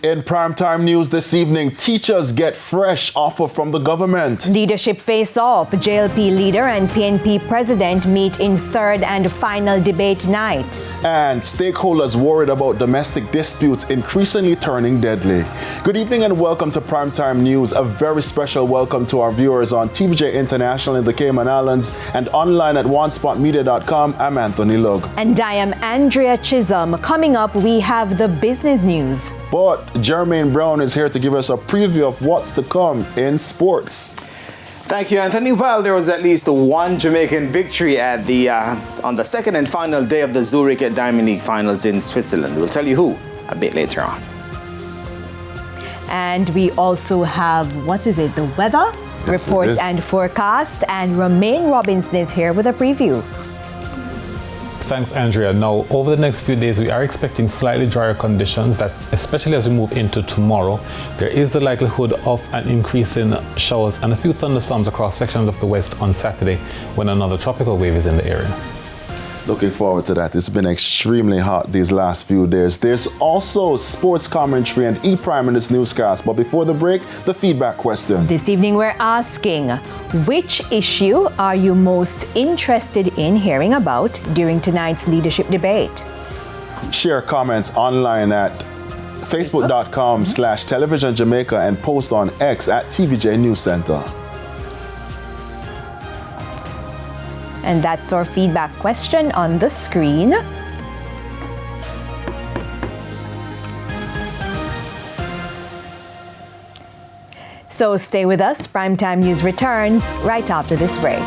In primetime news this evening, teachers get fresh offer from the government. Leadership face-off. JLP leader and PNP president meet in third and final debate night. And stakeholders worried about domestic disputes increasingly turning deadly. Good evening and welcome to primetime news. A very special welcome to our viewers on TVJ International in the Cayman Islands and online at onespotmedia.com. I'm Anthony Lug. And I am Andrea Chisholm. Coming up, we have the business news. But Jermaine Brown is here to give us a preview of what's to come in sports. Thank you, Anthony. Well, there was at least one Jamaican victory at on the second and final day of the Zurich Diamond League Finals in Switzerland. We'll tell you who a bit later on. And we also have, the weather report and forecast. And Romaine Robinson is here with a preview. Thanks, Andrea. Now, over the next few days, we are expecting slightly drier conditions, especially as we move into tomorrow. There is the likelihood of an increase in showers and a few thunderstorms across sections of the west on Saturday when another tropical wave is in the area. Looking forward to that. It's been extremely hot these last few days. There's also sports commentary and E-Prime in this newscast. But before the break, the feedback question. This evening we're asking, which issue are you most interested in hearing about during tonight's leadership debate? Share comments online at facebook.com/televisionjamaica and post on X at TVJ News Center. And that's our feedback question on the screen. So stay with us. Primetime News returns right after this break.